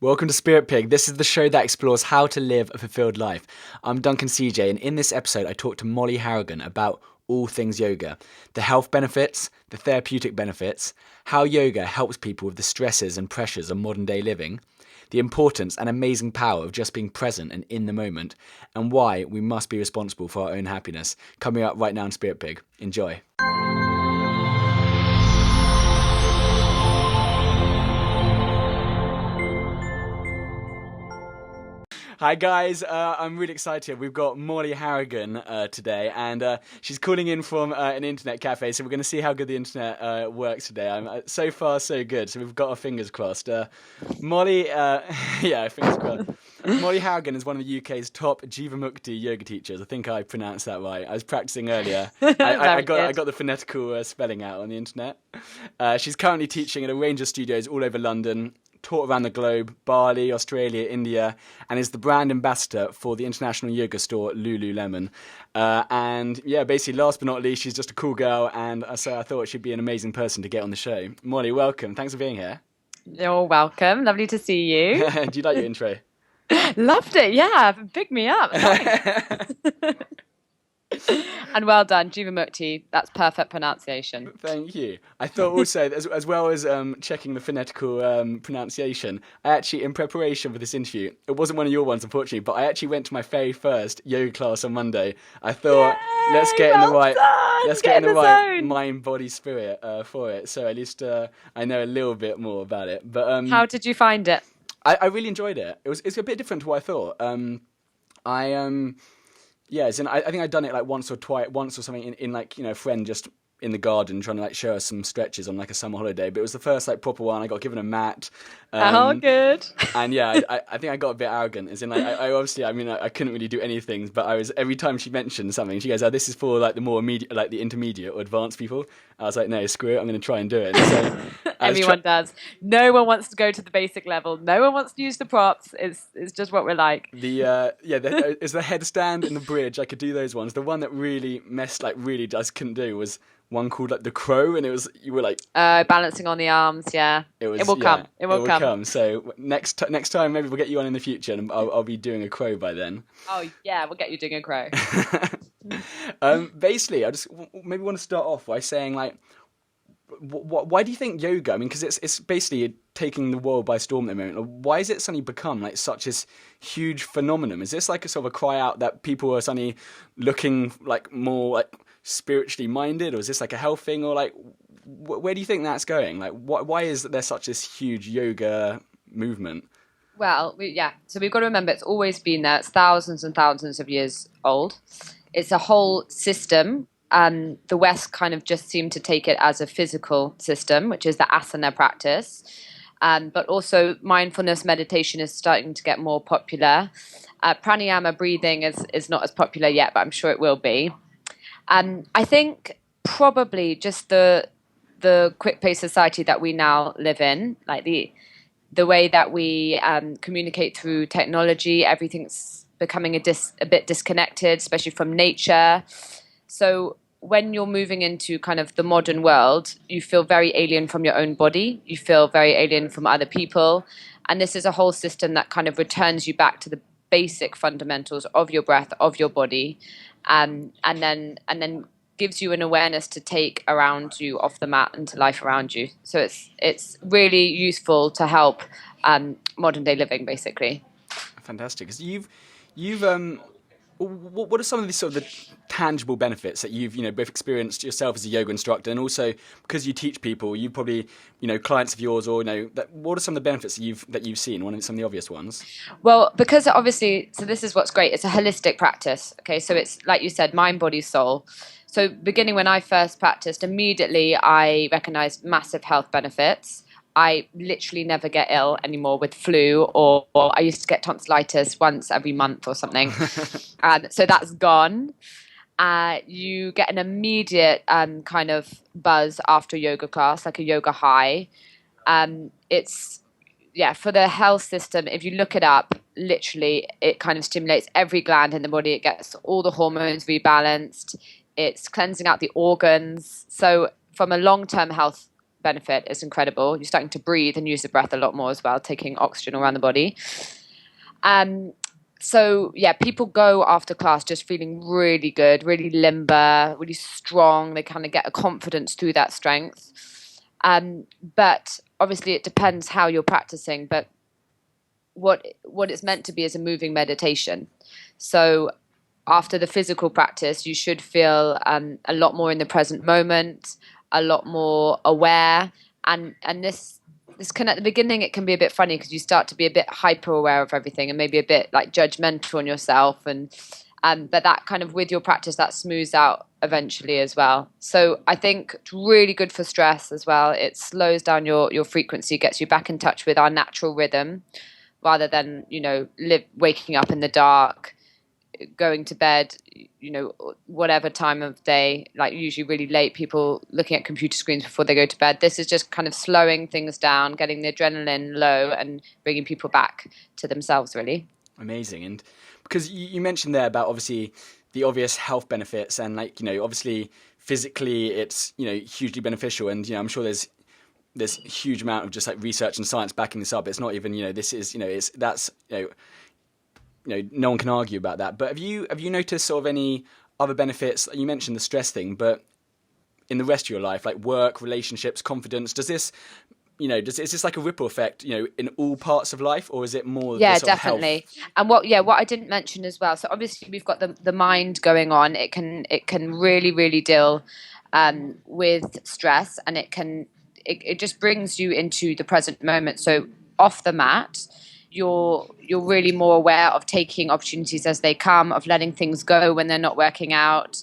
Welcome to Spirit Pig. This is the show that explores how to live a fulfilled life. I'm Duncan CJ, and in this episode, I talked to Molly Harragin about all things yoga, the health benefits, the therapeutic benefits, how yoga helps people with the stresses and pressures of modern day living, the importance and amazing power of just being present and in the moment, and why we must be responsible for our own happiness. Coming up right now in Spirit Pig. Enjoy. Hi guys, I'm really excited. We've got Molly Harragin today, and she's calling in from an internet cafe, so we're going to see how good the internet works today. So far, so good, so we've got our fingers crossed. Molly, yeah, fingers crossed. Molly Harragin is one of the UK's top Jivamukti yoga teachers. I think I pronounced that right. I was practicing earlier. I got the phonetical spelling out on the internet. She's currently teaching at a range of studios all over London, taught around the globe, Bali, Australia, India, and is the brand ambassador for the international yoga store Lululemon. And yeah, basically, last but not least, she's just a cool girl, and so I thought she'd be an amazing person to get on the show. Molly, welcome. Thanks for being here. You're welcome. Lovely to see you. Do you like your intro? Loved it. Yeah, pick me up. Thanks. And well done, Jivamukti. That's perfect pronunciation. Thank you. I thought also, as well as checking the phonetical pronunciation, I actually, in preparation for this interview, it wasn't one of your ones, unfortunately, but I actually went to my very first yoga class on Monday. I thought, let's get in the right mind, body, spirit for it. So at least I know a little bit more about it. But how did you find it? I really enjoyed it. It's a bit different to what I thought. Yeah, as in, I think I'd done it like once or something in like, you know, a friend just in the garden trying to like show us some stretches on like a summer holiday. But it was the first like proper one. I got given a mat. Oh, good. And yeah, I think I got a bit arrogant. As in, like, I obviously, I mean, I couldn't really do anything. But I was, every time she mentioned something, she goes, "Oh, this is for like the more immediate, like the intermediate or advanced people." I was like, "No, screw it. I'm going to try and do it." And so everyone does. No one wants to go to the basic level. No one wants to use the props. It's just what we're like. Is the headstand and the bridge. I could do those ones. The one that really just couldn't do was one called like the crow, and you were like balancing on the arms. Yeah, it will come. It will come. So next time, maybe we'll get you on in the future, and I'll be doing a crow by then. Oh yeah, we'll get you doing a crow. Basically, I just maybe want to start off by saying like, why do you think yoga? I mean, because it's basically taking the world by storm at the moment. Why has it suddenly become like such this huge phenomenon? Is this like a sort of a cry out that people are suddenly looking like more like spiritually minded, or is this like a health thing, or like where do you think that's going? Like, why is there such this huge yoga movement? Well, so we've got to remember it's always been there. It's thousands and thousands of years old. It's a whole system. The West kind of just seemed to take it as a physical system, which is the asana practice. But also mindfulness meditation is starting to get more popular. Pranayama breathing is not as popular yet, but I'm sure it will be. I think probably just the quick-paced society that we now live in, like the way that we communicate through technology, everything's becoming a bit disconnected, especially from nature. So when you're moving into kind of the modern world, you feel very alien from your own body. You feel very alien from other people. And this is a whole system that kind of returns you back to the basic fundamentals of your breath, of your body, and then gives you an awareness to take around you off the mat and to life around you. So it's really useful to help modern day living, basically. Fantastic. Because you've what are some of the sort of the tangible benefits that you've both experienced yourself as a yoga instructor, and also because you teach people, you probably clients of yours, or what are some of the benefits that you've seen? Some of the obvious ones. Well, because obviously, so this is what's great. It's a holistic practice. Okay, so it's like you said, mind, body, soul. So beginning when I first practiced, immediately I recognized massive health benefits. I literally never get ill anymore with flu, or I used to get tonsillitis once every month or something. So that's gone. You get an immediate kind of buzz after a yoga class, like a yoga high. For the health system, if you look it up, literally it kind of stimulates every gland in the body. It gets all the hormones rebalanced. It's cleansing out the organs. So from a long-term health benefit is incredible. You're starting to breathe and use the breath a lot more as well, taking oxygen around the body. So yeah, people go after class just feeling really good, really limber, really strong. They kind of get a confidence through that strength. But obviously it depends how you're practicing. But what it's meant to be is a moving meditation. So after the physical practice, you should feel a lot more in the present moment, a lot more aware, and this can, at the beginning it can be a bit funny because you start to be a bit hyper aware of everything and maybe a bit like judgmental on yourself, and but that kind of, with your practice, that smooths out eventually as well. So I think it's really good for stress as well. It slows down your frequency, gets you back in touch with our natural rhythm rather than waking up in the dark, going to bed, whatever time of day, like usually really late, people looking at computer screens before they go to bed. This is just kind of slowing things down, getting the adrenaline low and bringing people back to themselves, really. Amazing. And because you mentioned there about obviously the obvious health benefits, and obviously physically it's hugely beneficial, and I'm sure there's a huge amount of just like research and science backing this up. It's not even this is no one can argue about that. But have you noticed sort of any other benefits? You mentioned the stress thing, but in the rest of your life, like work, relationships, confidence, does this is this like a ripple effect in all parts of life, or is it more Yeah, the sort definitely. of health? And what I didn't mention as well, so obviously we've got the mind going on. It can really deal with stress, and it just brings you into the present moment. So off the mat, you're really more aware of taking opportunities as they come, of letting things go when they're not working out.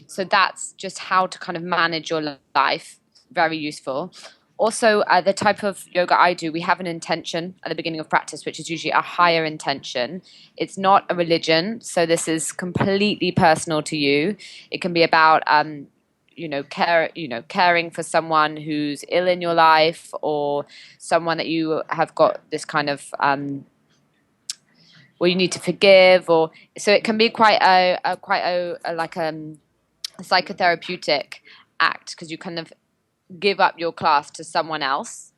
So that's just how to kind of manage your life. Very useful. Also, the type of yoga I do, we have an intention at the beginning of practice, which is usually a higher intention. It's not a religion, so this is completely personal to you. It can be about caring for someone who's ill in your life, or someone that you have got this kind of or you need to forgive, or so it can be quite a psychotherapeutic act, because you kind of give up your class to someone else,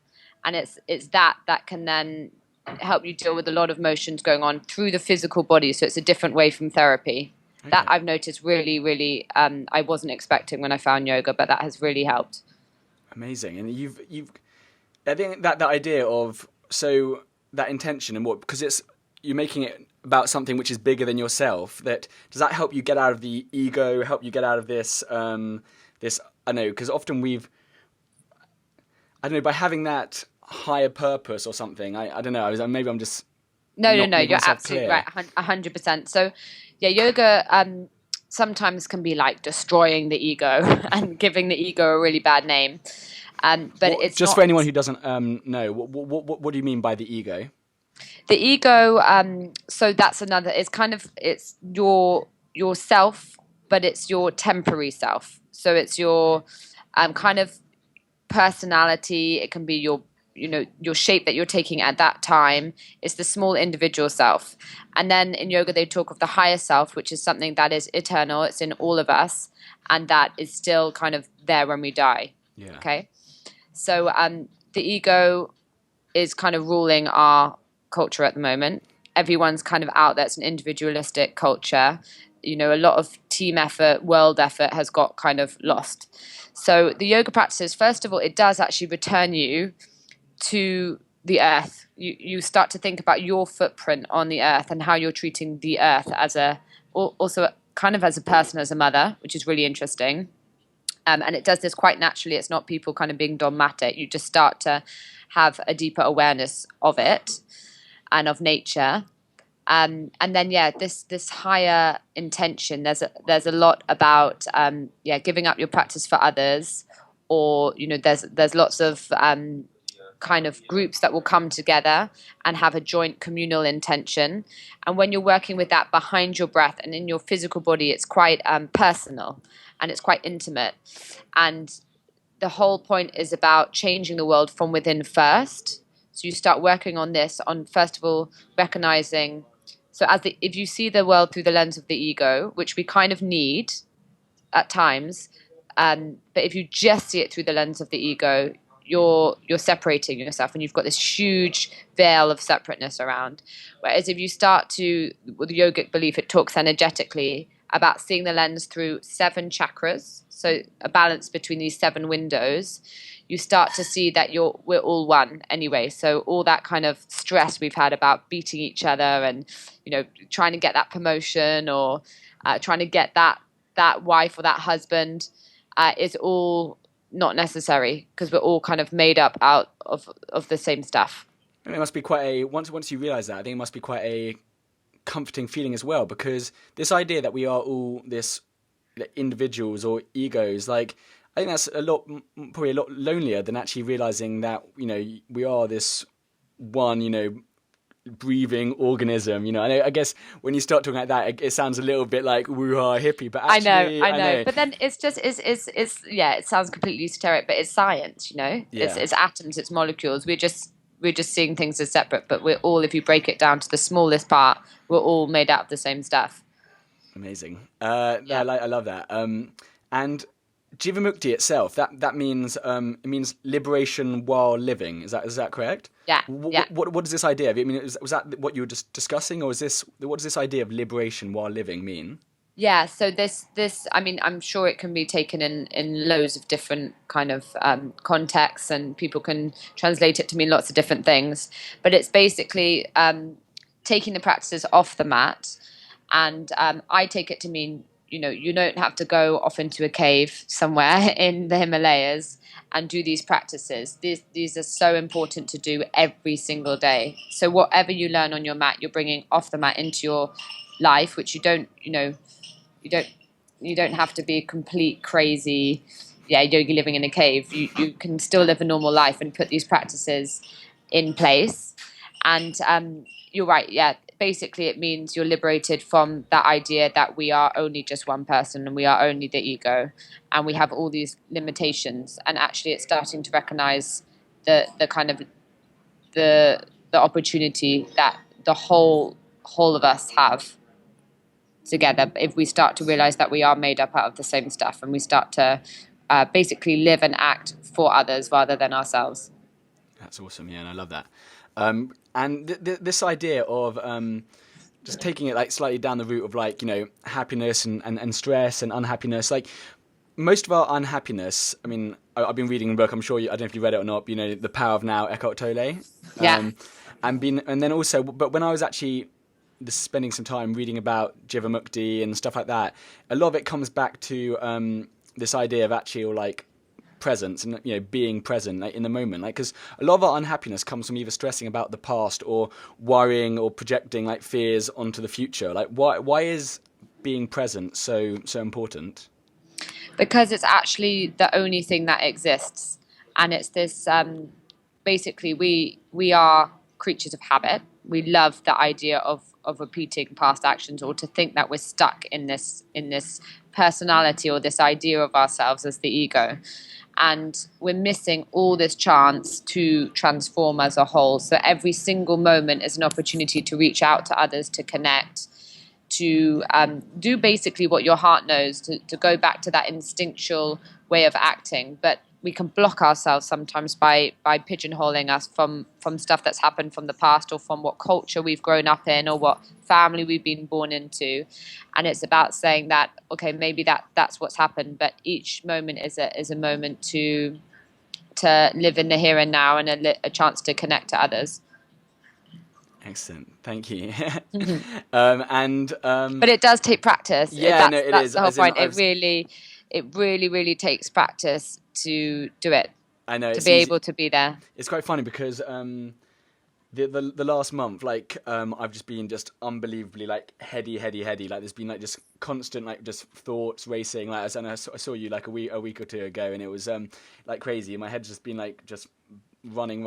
and it's that can then help you deal with a lot of emotions going on through the physical body. So it's a different way from therapy. Okay. That I've noticed really I wasn't expecting when I found yoga, but that has really helped. Amazing. And you've I think that idea of, so that intention, and what, because it's, you're making it about something which is bigger than yourself, that does that help you get out of the ego, help you get out of this this, I know, because often I don't know, by having that higher purpose or something, I don't know, maybe I'm just No, not making you're myself absolutely clear. right, 100%. So yeah, yoga sometimes can be like destroying the ego and giving the ego a really bad name. But it's just not. for anyone who doesn't know, what do you mean by the ego? The ego, so that's another, it's your self, but it's your temporary self. So it's your kind of personality. It can be your shape that you're taking at that time. It's the small individual self. And then in yoga they talk of the higher self, which is something that is eternal. It's in all of us, and that is still kind of there when we die. Yeah. Okay. So the ego is kind of ruling our culture at the moment. Everyone's kind of out there. It's an individualistic culture. A lot of team effort, world effort has got kind of lost. So the yoga practices, first of all, it does actually return you to the earth. You start to think about your footprint on the earth and how you're treating the earth also kind of as a person, as a mother, which is really interesting. And it does this quite naturally. It's not people kind of being dogmatic. You just start to have a deeper awareness of it and of nature. And then, this higher intention. There's a lot about giving up your practice for others, or there's lots of kind of groups that will come together and have a joint communal intention. And when you're working with that behind your breath and in your physical body, it's quite personal and it's quite intimate. And the whole point is about changing the world from within first. So you start working on this, on first of all recognizing. So if you see the world through the lens of the ego, which we kind of need at times, But if you just see it through the lens of the ego, you're separating yourself, and you've got this huge veil of separateness around. Whereas if you start to, with the yogic belief, it talks energetically about seeing the lens through 7 chakras, so a balance between these 7 windows. You start to see that we're all one anyway. So all that kind of stress we've had about beating each other and, trying to get that promotion or trying to get that wife or that husband is all not necessary, because we're all kind of made up out of the same stuff. And it must be quite once you realise that, I think it must be quite a comforting feeling as well, because this idea that we are all this individuals or egos, like, I think that's probably a lot lonelier than actually realising that, we are this one, breathing organism. I guess when you start talking like that, it sounds a little bit like woo-ha hippie, but actually, I know. But then it's just it sounds completely esoteric, but it's science. Yeah. It's atoms, it's molecules. We're just seeing things as separate, but we're all, if you break it down to the smallest part, we're all made out of the same stuff. Amazing. I love that. And Jivamukti itself, that means it means liberation while living. Is that correct? Yeah. What is this idea? I mean, was that what you were just discussing, or what does this idea of liberation while living mean? Yeah. So this I mean, I'm sure it can be taken in loads of different kind of contexts, and people can translate it to mean lots of different things. But it's basically taking the practices off the mat, and I take it to mean, you don't have to go off into a cave somewhere in the Himalayas and do these practices. These are so important to do every single day. So whatever you learn on your mat, you're bringing off the mat into your life, which you don't have to be a complete crazy, yogi living in a cave. You can still live a normal life and put these practices in place. And you're right, yeah. Basically, it means you're liberated from that idea that we are only just one person and we are only the ego, and we have all these limitations. And actually, it's starting to recognize the kind of the opportunity that the whole of us have together. If we start to realize that we are made up out of the same stuff, and we start to basically live and act for others rather than ourselves. That's awesome, yeah, and I love that. And this idea of just taking it like slightly down the route of like, happiness and stress and unhappiness. Like, most of our unhappiness, I mean, I've been reading a book, I'm sure I don't know if you read it or not, but, The Power of Now, Eckhart Tolle. Yeah. And then also, but when I was actually just spending some time reading about Jivamukti and stuff like that, a lot of it comes back to this idea of actually, like, presence and being present, like, in the moment, like, because a lot of our unhappiness comes from either stressing about the past or worrying or projecting like fears onto the future. Like, why is being present so important? Because it's actually the only thing that exists, and it's this basically we are creatures of habit. We love the idea of repeating past actions, or to think that we're stuck in this personality or this idea of ourselves as the ego. And we're missing all this chance to transform as a whole. So every single moment is an opportunity to reach out to others, to connect, to do basically what your heart knows, to go back to that instinctual way of acting. But we can block ourselves sometimes by pigeonholing us from stuff that's happened from the past, or from what culture we've grown up in, or what family we've been born into. And it's about saying that, okay, maybe that's what's happened, but each moment is a moment to live in the here and now, and a chance to connect to others. Excellent, thank you. But it does take practice. Yeah, that's the whole point. It really takes practice to do it. I know, to be able to be there. It's quite funny because the last month, like, I've just been just unbelievably like heady. Like, there's been like just constant like just thoughts racing. Like, I saw you like a week or two ago, and it was like crazy. My head's just been like just running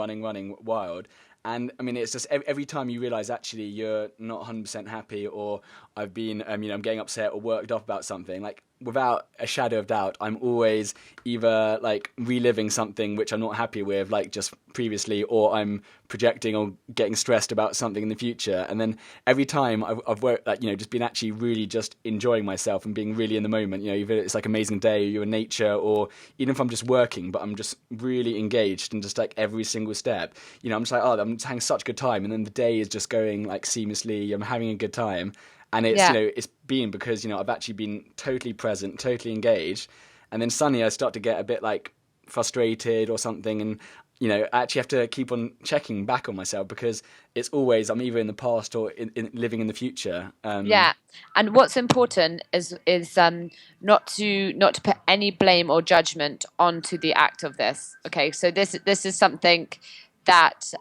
wild. And I mean, it's just every time you realise actually you're not 100% happy, or I've been I'm getting upset or worked up about something. Like, without a shadow of doubt, I'm always either like reliving something which I'm not happy with, like just previously, or I'm projecting or getting stressed about something in the future. And then every time I've worked, like, just been actually really just enjoying myself and being really in the moment. Either it's like amazing day, you're in nature, or even if I'm just working, but I'm just really engaged and just like every single step. I'm just like, oh, I'm just having such a good time, and then the day is just going like seamlessly. I'm having a good time. And it's, Yeah. it's been because, I've actually been totally present, totally engaged. And then suddenly I start to get a bit like frustrated or something. And, I actually have to keep on checking back on myself because it's always, I'm either in the past or living in the future. Yeah, and what's important is not to put any blame or judgment onto the act of this. Okay, so this is something that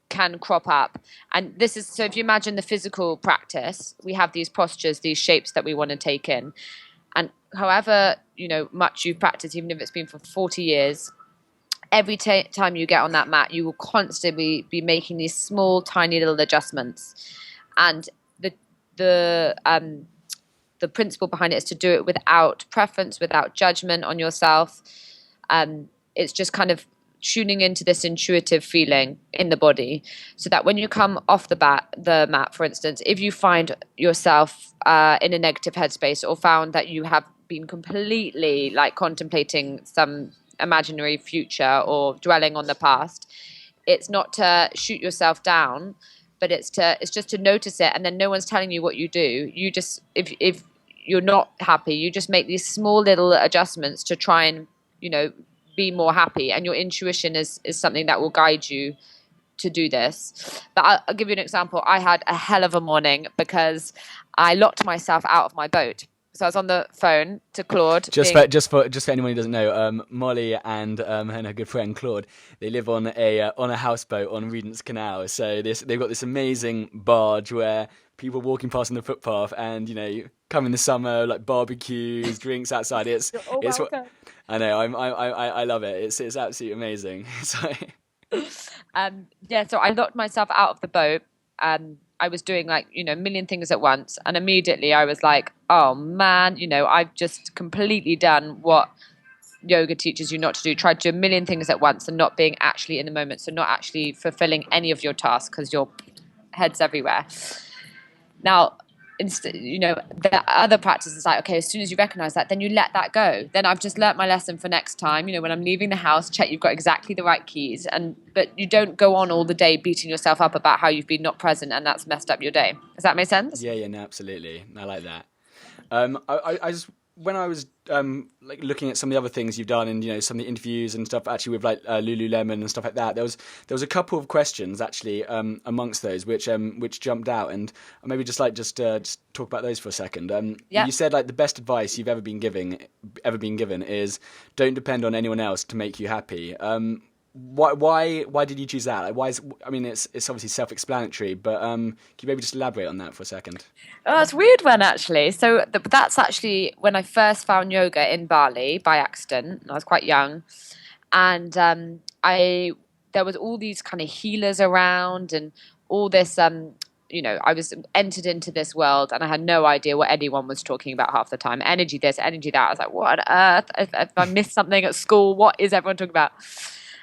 can crop up, and this is so. If you imagine the physical practice, we have these postures, these shapes that we want to take in, and however much you've practiced, even if it's been for 40 years. Every time you get on that mat, you will constantly be making these small, tiny little adjustments, and the the principle behind it is to do it without preference, without judgment on yourself. It's just kind of tuning into this intuitive feeling in the body, so that when you come off the mat, for instance, if you find yourself in a negative headspace, or found that you have been completely like contemplating some imaginary future or dwelling on the past, it's not to shoot yourself down, but it's just to notice it. And then no one's telling you what you do. You just, if you're not happy, you just make these small little adjustments to try and be more happy. And your intuition is something that will guide you to do this. But I'll give you an example. I had a hell of a morning because I locked myself out of my boat. So I was on the phone to Claude. Just for anyone who doesn't know, Molly and her good friend Claude, they live on a houseboat on Regent's Canal. So they've got this amazing barge where people walking past on the footpath, and come in the summer, like barbecues, drinks outside. You're all It's what welcome. I know. I love it. It's absolutely amazing. Yeah, so I locked myself out of the boat. I was doing like, a million things at once. And immediately I was like, oh man, I've just completely done what yoga teaches you not to do. Try to do a million things at once and not being actually in the moment. So not actually fulfilling any of your tasks because your head's everywhere. Now, the other practice is like, okay, as soon as you recognize that, then you let that go. Then I've just learnt my lesson for next time. When I'm leaving the house, check you've got exactly the right keys, but you don't go on all the day beating yourself up about how you've been not present and that's messed up your day. Does that make sense? Yeah, no, absolutely. I like that. I just, when I was like looking at some of the other things you've done, and some of the interviews and stuff, actually with like Lululemon and stuff like that, there was a couple of questions actually amongst those which jumped out, and maybe just talk about those for a second. Yeah. You said like the best advice you've ever been given is don't depend on anyone else to make you happy. Why did you choose that? Like, why is? I mean, it's obviously self-explanatory, but can you maybe just elaborate on that for a second? Oh, it's a weird one, actually. So that's actually when I first found yoga in Bali by accident. I was quite young, and I there was all these kind of healers around, and all this. I was entered into this world, and I had no idea what anyone was talking about half the time. Energy this, energy that. I was like, what on earth? If I missed something at school, what is everyone talking about?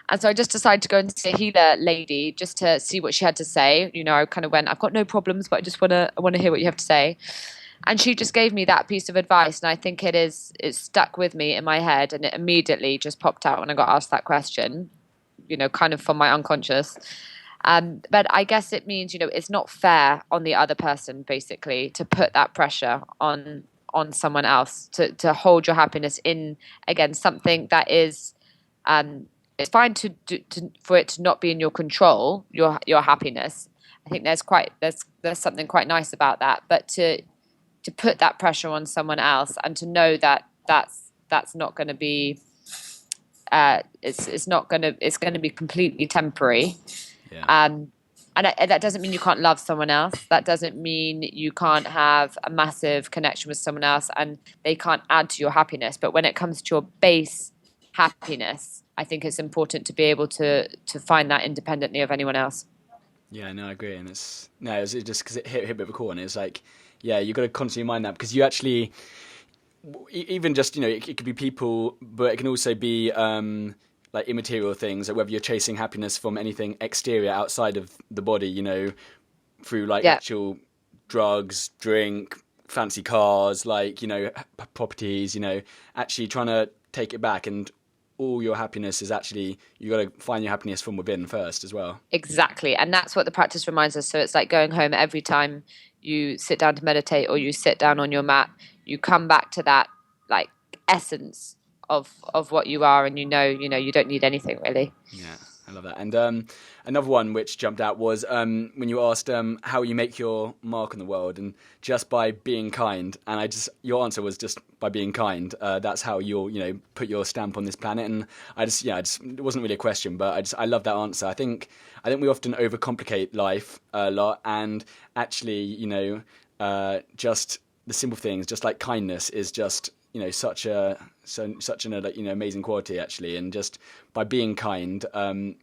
And so I just decided to go and see a healer lady just to see what she had to say. I kind of went, I've got no problems, but I want to hear what you have to say. And she just gave me that piece of advice, and I think it's stuck with me in my head, and it immediately just popped out when I got asked that question, kind of from my unconscious. But I guess it means, it's not fair on the other person, basically, to put that pressure on someone else to hold your happiness in, again, something that is. It's fine for it to not be in your control, your happiness. I think there's something quite nice about that. But to put that pressure on someone else, and to know that that's not going to be it's going to be completely temporary. Yeah. And that doesn't mean you can't love someone else. That doesn't mean you can't have a massive connection with someone else and they can't add to your happiness. But when it comes to your base happiness, I think it's important to be able to find that independently of anyone else. Yeah, no, I agree, and it was just because it hit a bit of a core, and it's like, yeah, you got to constantly mind that, because you actually, even just, it could be people, but it can also be like immaterial things, like whether you're chasing happiness from anything exterior outside of the body, through like Yeah, actual drugs, drink, fancy cars, like, properties, actually trying to take it back. And all your happiness is actually, you got to find your happiness from within first as well. exactly. And that's what the practice reminds us. So it's like going home every time you sit down to meditate or you sit down on your mat, you come back to that like essence of what you are, and you don't need anything really. Yeah, I love that. And another one which jumped out was when you asked how you make your mark on the world, and just by being kind. And your answer was just by being kind. That's how you'll, put your stamp on this planet. And it wasn't really a question, but I love that answer. I think we often overcomplicate life a lot, and actually, just the simple things, just like kindness, is just such an amazing quality actually. And just by being kind, I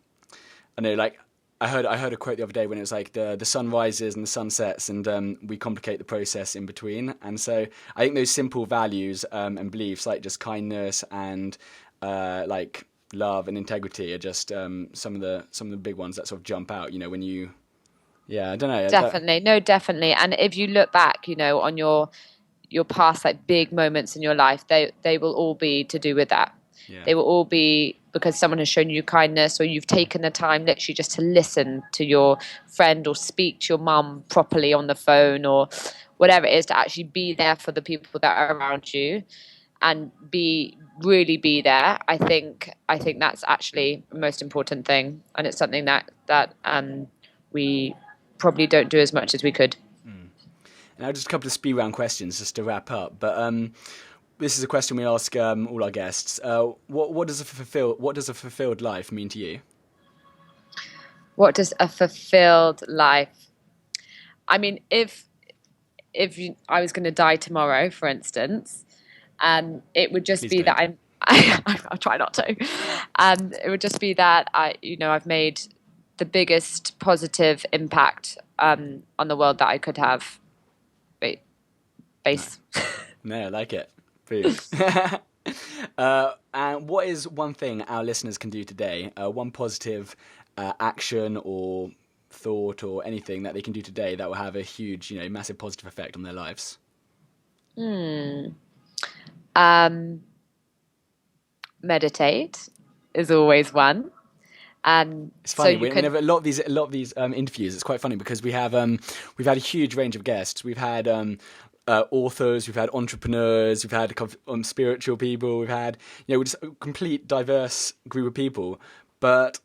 know, like, I heard a quote the other day when it was like the sun rises and the sun sets, and we complicate the process in between. And so I think those simple values and beliefs, like just kindness and like love and integrity, are just some of the big ones that sort of jump out. When you, yeah, I don't know. Definitely. No, definitely. And if you look back, on your past like big moments in your life, they will all be to do with that. Yeah. They will all be because someone has shown you kindness, or you've taken the time literally just to listen to your friend or speak to your mum properly on the phone, or whatever it is, to actually be there for the people that are around you and really be there. I think that's actually the most important thing, and it's something that we probably don't do as much as we could. Now, just a couple of speed round questions just to wrap up. But this is a question we ask all our guests. What does a fulfilled life mean to you? What does a fulfilled life? I mean, I was going to die tomorrow, for instance, it would just Please be that don't. I'm. I'll try not to. It would just be that I've made the biggest positive impact on the world that I could have. Base. No, I like it. Boom. And what is one thing our listeners can do today? One positive action or thought or anything that they can do today that will have a huge, massive positive effect on their lives? Meditate is always one. And It's so funny you whenever can. a lot of these interviews. It's quite funny because we've had a huge range of guests. We've had authors, we've had entrepreneurs, we've had spiritual people, we've had just a complete diverse group of people. But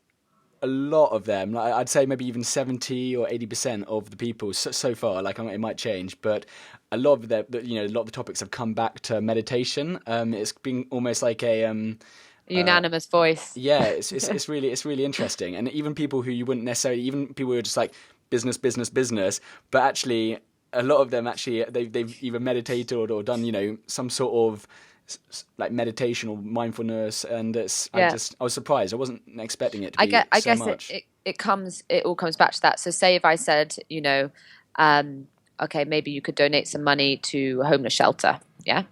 a lot of them, like, I'd say maybe even 70 or 80% of the people so far, like, it might change, but a lot of a lot of the topics have come back to meditation. It's been almost like a Unanimous voice. yeah, it's really interesting. And even people who you wouldn't necessarily, even people who are just like business, business, business, but actually a lot of them actually they've either meditated or done some sort of like meditation or mindfulness. And Yeah. I was surprised. I wasn't expecting it to I be get. I so guess much. it all comes back to that. So say if I said, um, okay, maybe you could donate some money to a homeless shelter. Yeah.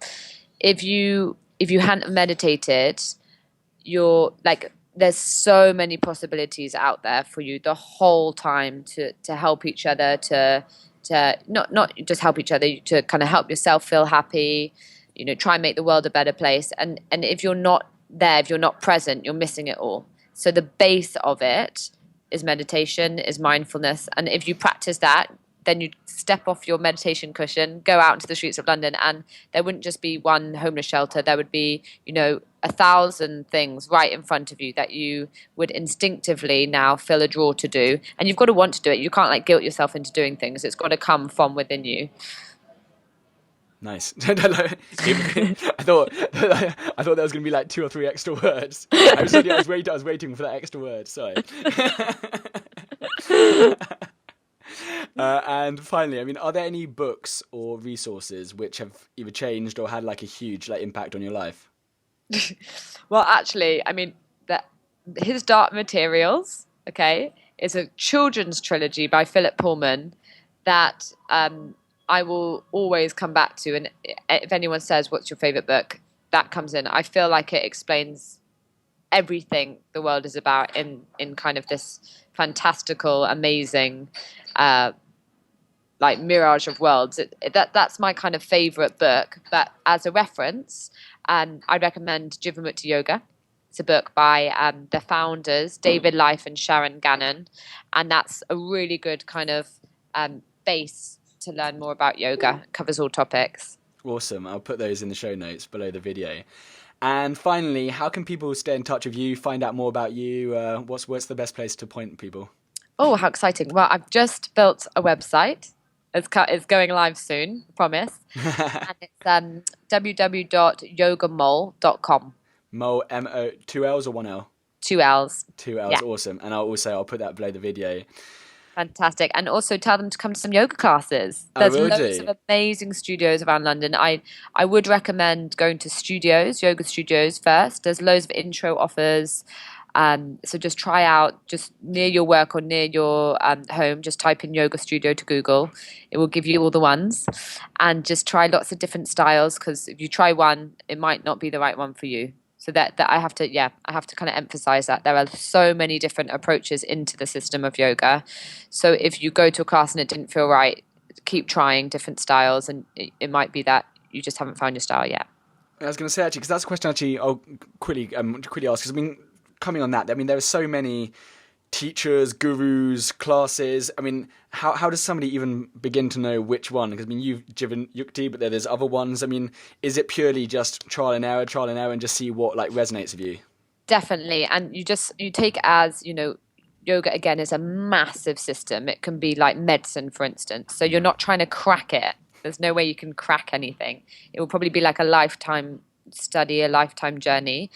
If you hadn't meditated, you're like, there's so many possibilities out there for you the whole time to help each other, to not just help each other, to kind of help yourself feel happy, try and make the world a better place. And if you're not there, if you're not present, you're missing it all. So the base of it is meditation, is mindfulness. And if you practice that, then you'd step off your meditation cushion, go out into the streets of London, and there wouldn't just be one homeless shelter. There would be, 1,000 things right in front of you that you would instinctively now feel a draw to do. And you've got to want to do it. You can't like guilt yourself into doing things. It's got to come from within you. Nice. I thought there was going to be like two or three extra words. I was waiting for that extra word. Sorry. And finally, I mean, are there any books or resources which have either changed or had like a huge like impact on your life? Well, actually, I mean, his Dark Materials, okay, is a children's trilogy by Philip Pullman that I will always come back to. And if anyone says, what's your favorite book? That comes in. I feel like it explains everything the world is about in kind of this fantastical, amazing, like mirage of worlds. That's my kind of favorite book. But as a reference, I'd recommend Jivamukti Yoga. It's a book by the founders, David Life and Sharon Gannon. And that's a really good kind of base to learn more about yoga. It covers all topics. Awesome. I'll put those in the show notes below the video. And finally, how can people stay in touch with you, find out more about you? What's the best place to point people? Oh, how exciting. Well, I've just built a website. It's going live soon, I promise. And it's www.yogamole.com. Mole, M-O, 2 L's or 1 L? 2 L's. 2 L's, yeah. Awesome. And I'll put that below the video. Fantastic. And also tell them to come to some yoga classes. There's loads of amazing studios around London. I would recommend going to yoga studios first. There's loads of intro offers. So just try out, just near your work or near your home, just type in yoga studio to Google. It will give you all the ones. And just try lots of different styles, because if you try one, it might not be the right one for you. So that I have to kind of emphasize that there are so many different approaches into the system of yoga. So if you go to a class and it didn't feel right, keep trying different styles, and it might be that you just haven't found your style yet. I was going to say, actually, because that's a question I'll quickly ask, because I mean, coming on that, I mean, there are so many teachers, gurus, classes. I mean, how does somebody even begin to know which one? Because I mean, you've given Yukti, but there's other ones. I mean, is it purely just trial and error, and just see what like resonates with you? Definitely. And you take it as, yoga again is a massive system. It can be like medicine, for instance. So you're not trying to crack it. There's no way you can crack anything. It will probably be like a lifetime study, a lifetime journey.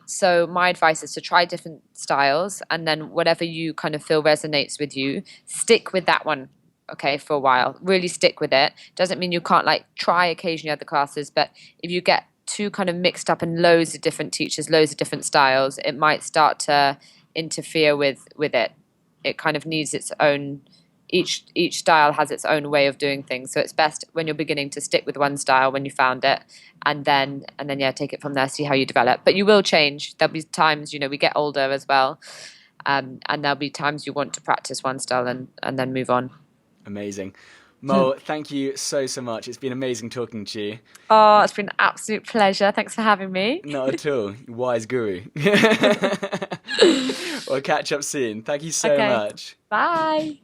So my advice is to try different styles, and then whatever you kind of feel resonates with you, stick with that one, okay, for a while. Really stick with it. Doesn't mean you can't like try occasionally other classes, but if you get too kind of mixed up in loads of different teachers, loads of different styles, it might start to interfere with it. It kind of needs its own. Each style has its own way of doing things, so it's best when you're beginning to stick with one style when you found it, and then take it from there, see how you develop. But you will change. There'll be times, we get older as well, and there'll be times you want to practice one style and then move on. Amazing. Mo, thank you so much. It's been amazing talking to you. Oh, it's been an absolute pleasure. Thanks for having me. Not at all. Wise guru. We'll catch up soon. Thank you so much. Bye.